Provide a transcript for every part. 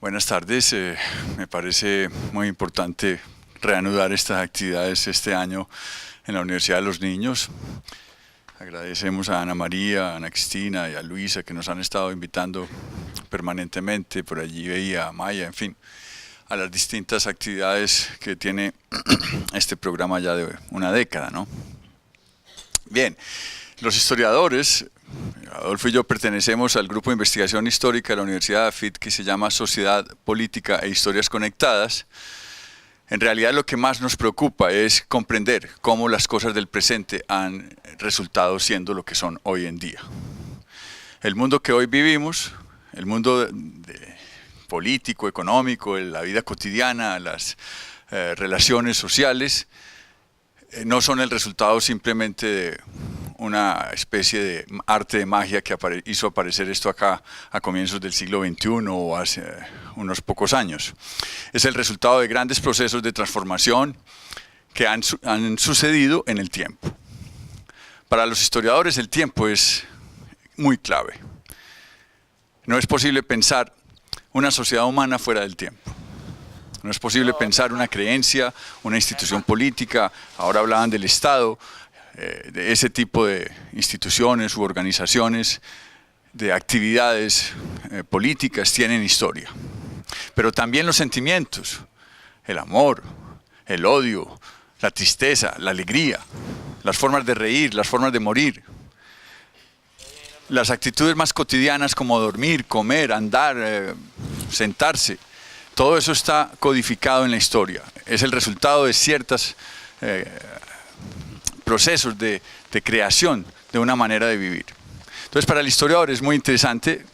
Buenas tardes. Me parece muy importante reanudar estas actividades este año en la Universidad de los Niños. Agradecemos a Ana María, a Ana Cristina y a Luisa que nos han estado invitando permanentemente. Por allí veía a Maya, en fin, a las distintas actividades que tiene este programa ya de una década, ¿no? Bien, los historiadores, Adolfo y yo pertenecemos al grupo de investigación histórica de la Universidad de AFIT que se llama Sociedad, Política e Historias Conectadas. En realidad lo que más nos preocupa es comprender cómo las cosas del presente han resultado siendo lo que son hoy en día. El mundo que hoy vivimos, el mundo político, económico, la vida cotidiana, las relaciones sociales, no son el resultado simplemente de una especie de arte de magia que hizo aparecer esto acá a comienzos del siglo XXI o hace unos pocos años. Es el resultado de grandes procesos de transformación que han sucedido en el tiempo. Para los historiadores el tiempo es muy clave. No es posible pensar una sociedad humana fuera del tiempo. No es posible pensar una creencia, una institución política, ahora hablaban del Estado, de ese tipo de instituciones u organizaciones, de actividades políticas tienen historia. Pero también los sentimientos, el amor, el odio, la tristeza, la alegría, las formas de reír, las formas de morir, las actitudes más cotidianas como dormir, comer, andar, sentarse. Todo eso está codificado en la historia. Es el resultado de ciertos procesos de creación de una manera de vivir. Entonces, para el historiador es muy interesante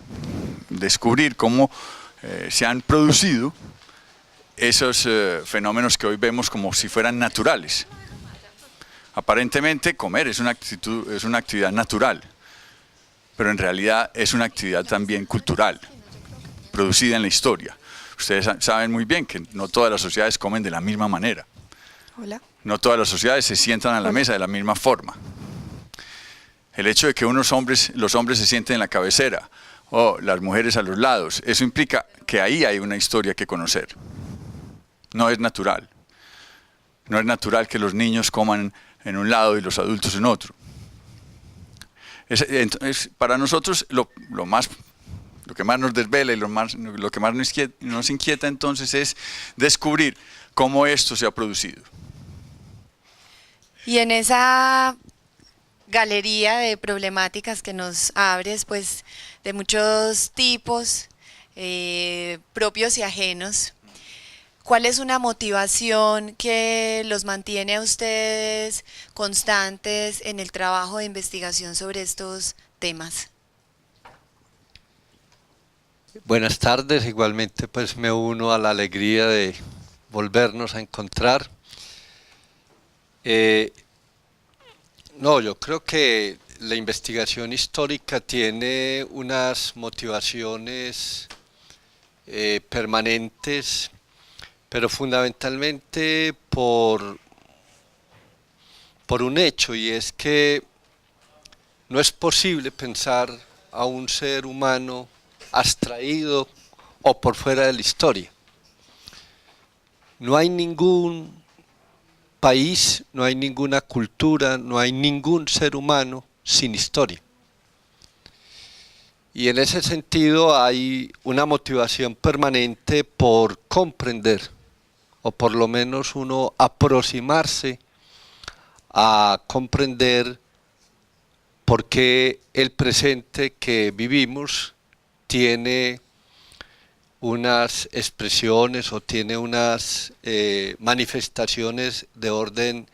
descubrir cómo se han producido esos fenómenos que hoy vemos como si fueran naturales. Aparentemente, comer es una actividad natural, pero en realidad es una actividad también cultural, producida en la historia. Ustedes saben muy bien que no todas las sociedades comen de la misma manera. Hola. No todas las sociedades se sientan a la mesa de la misma forma. El hecho de que los hombres se sienten en la cabecera o las mujeres a los lados, eso implica que ahí hay una historia que conocer. No es natural. No es natural que los niños coman en un lado y los adultos en otro. Para nosotros lo que más nos desvela y lo que más nos inquieta entonces es descubrir cómo esto se ha producido. Y en esa galería de problemáticas que nos abres, pues de muchos tipos, propios y ajenos, ¿cuál es una motivación que los mantiene a ustedes constantes en el trabajo de investigación sobre estos temas? Buenas tardes, igualmente pues me uno a la alegría de volvernos a encontrar. Yo creo que la investigación histórica tiene unas motivaciones permanentes, pero fundamentalmente por un hecho, y es que no es posible pensar a un ser humano abstraído o por fuera de la historia. No hay ningún país, no hay ninguna cultura, no hay ningún ser humano sin historia. Y en ese sentido hay una motivación permanente por comprender, o por lo menos uno aproximarse a comprender por qué el presente que vivimos tiene unas expresiones o tiene unas manifestaciones de orden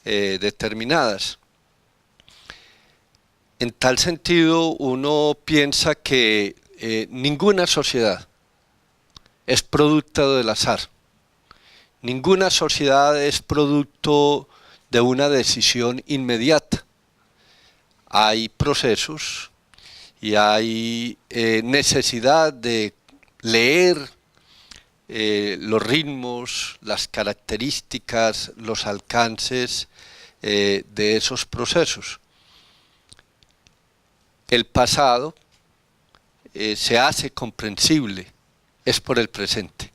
determinadas. En tal sentido, uno piensa que ninguna sociedad es producto del azar. Ninguna sociedad es producto de una decisión inmediata. Hay procesos y hay necesidad de leer los ritmos, las características, los alcances de esos procesos. El pasado se hace comprensible es por el presente.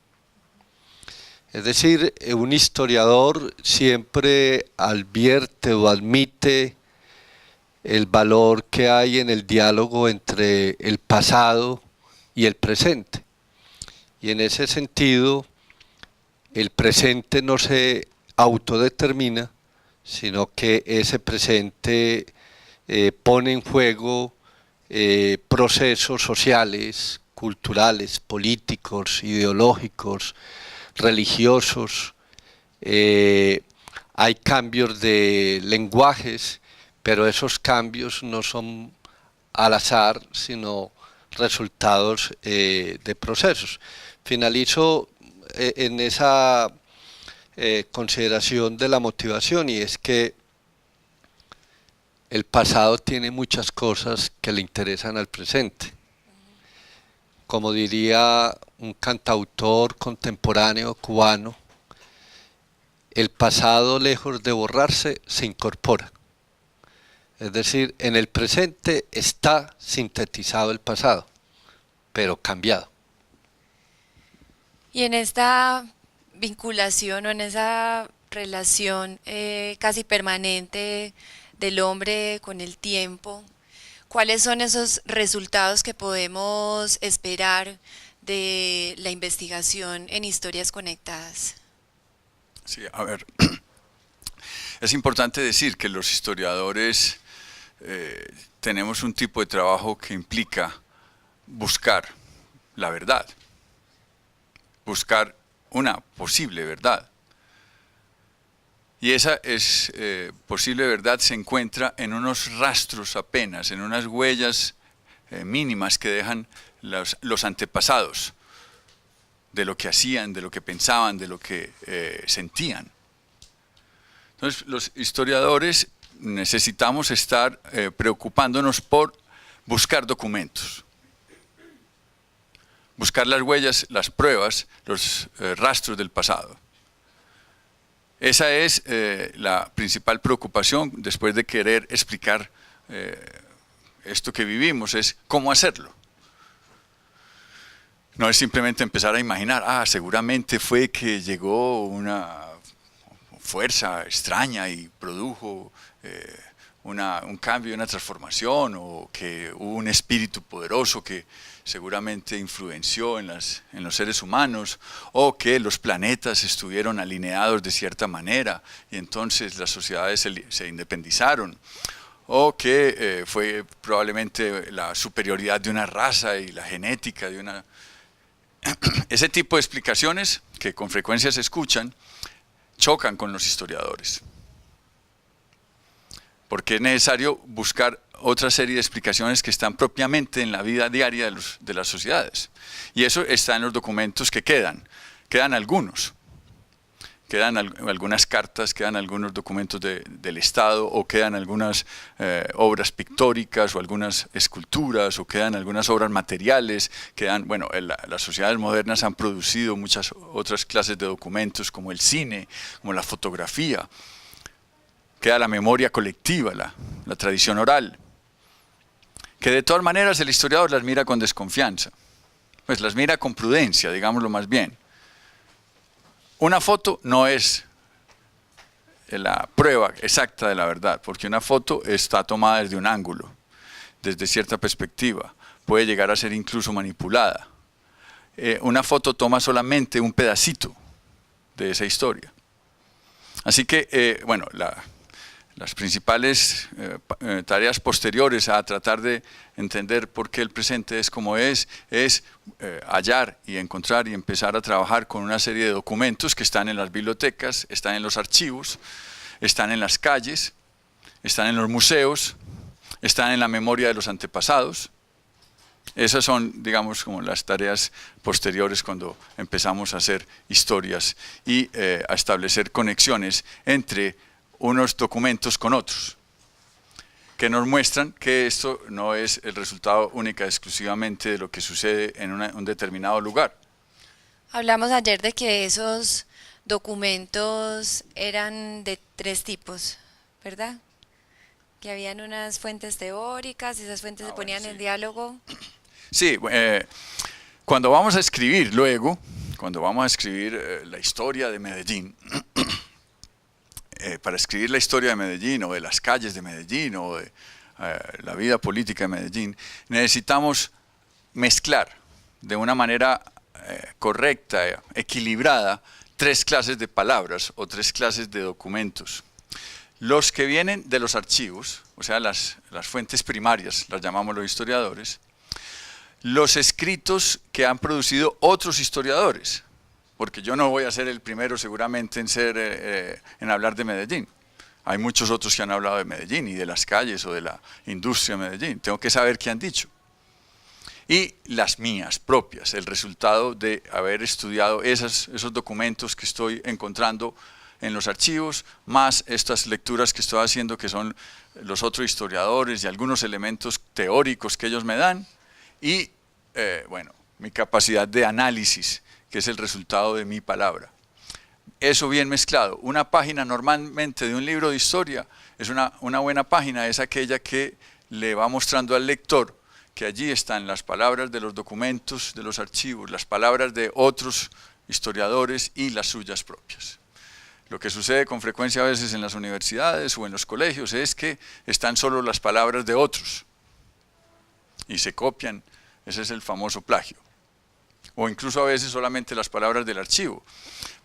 Es decir, un historiador siempre advierte o admite el valor que hay en el diálogo entre el pasado y el presente. Y en ese sentido, el presente no se autodetermina, sino que ese presente pone en juego procesos sociales, culturales, políticos, ideológicos, religiosos. Hay cambios de lenguajes, pero esos cambios no son al azar, sino resultados de procesos. Finalizo en esa consideración de la motivación, y es que el pasado tiene muchas cosas que le interesan al presente. Como diría un cantautor contemporáneo cubano, el pasado, lejos de borrarse, se incorpora. Es decir, en el presente está sintetizado el pasado, pero cambiado. Y en esta vinculación o en esa relación casi permanente del hombre con el tiempo, ¿cuáles son esos resultados que podemos esperar de la investigación en historias conectadas? Sí, a ver, es importante decir que los historiadores tenemos un tipo de trabajo que implica buscar la verdad, buscar una posible verdad. Y esa posible verdad se encuentra en unos rastros apenas, en unas huellas mínimas que dejan los antepasados, de lo que hacían, de lo que pensaban, de lo que sentían. Entonces, los historiadores necesitamos estar preocupándonos por buscar documentos, buscar las huellas, las pruebas, los rastros del pasado. Esa es la principal preocupación después de querer explicar esto que vivimos, es cómo hacerlo. No es simplemente empezar a imaginar, seguramente fue que llegó una fuerza extraña y produjo un cambio, una transformación, o que hubo un espíritu poderoso que seguramente influenció en los seres humanos, o que los planetas estuvieron alineados de cierta manera y entonces las sociedades se independizaron, o que fue probablemente la superioridad de una raza y la genética de una... Ese tipo de explicaciones que con frecuencia se escuchan chocan con los historiadores, porque es necesario buscar otra serie de explicaciones que están propiamente en la vida diaria de las sociedades. Y eso está en los documentos que quedan algunos. Quedan algunas cartas, quedan algunos documentos del Estado, o quedan algunas obras pictóricas, o algunas esculturas, o quedan algunas obras materiales. Las sociedades modernas han producido muchas otras clases de documentos, como el cine, como la fotografía. Queda la memoria colectiva, la tradición oral, que de todas maneras el historiador las mira con desconfianza, pues las mira con prudencia, digámoslo más bien. Una foto no es la prueba exacta de la verdad, porque una foto está tomada desde un ángulo, desde cierta perspectiva, puede llegar a ser incluso manipulada. Una foto toma solamente un pedacito de esa historia. Así que, las principales tareas posteriores a tratar de entender por qué el presente es como es hallar y encontrar y empezar a trabajar con una serie de documentos que están en las bibliotecas, están en los archivos, están en las calles, están en los museos, están en la memoria de los antepasados. Esas son, digamos, como las tareas posteriores cuando empezamos a hacer historias y a establecer conexiones entre unos documentos con otros, que nos muestran que esto no es el resultado única y exclusivamente de lo que sucede en un determinado lugar. Hablamos ayer de que esos documentos eran de 3 tipos, ¿verdad? Que habían unas fuentes teóricas y esas fuentes se ponían en diálogo. Sí, Cuando vamos a escribir luego, cuando vamos a escribir la historia de Medellín, para escribir la historia de Medellín o de las calles de Medellín o de la vida política de Medellín, necesitamos mezclar de una manera correcta, equilibrada, tres clases de palabras o tres clases de documentos. Los que vienen de los archivos, o sea, las fuentes primarias, las llamamos los historiadores, los escritos que han producido otros historiadores, porque yo no voy a ser el primero seguramente en hablar de Medellín. Hay muchos otros que han hablado de Medellín y de las calles o de la industria de Medellín. Tengo que saber qué han dicho. Y las mías propias, el resultado de haber estudiado esos documentos que estoy encontrando en los archivos, más estas lecturas que estoy haciendo, que son los otros historiadores y algunos elementos teóricos que ellos me dan, y bueno, mi capacidad de análisis, que es el resultado de mi palabra. Eso bien mezclado. Una página normalmente de un libro de historia, es una buena página, es aquella que le va mostrando al lector que allí están las palabras de los documentos, de los archivos, las palabras de otros historiadores y las suyas propias. Lo que sucede con frecuencia a veces en las universidades o en los colegios es que están solo las palabras de otros y se copian. Ese es el famoso plagio. O incluso a veces solamente las palabras del archivo.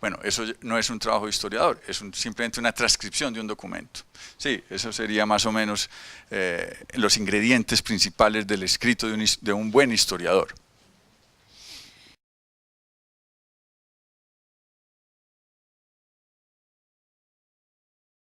Bueno, eso no es un trabajo de historiador, es simplemente una transcripción de un documento. Sí, eso sería más o menos los ingredientes principales del escrito de un buen historiador.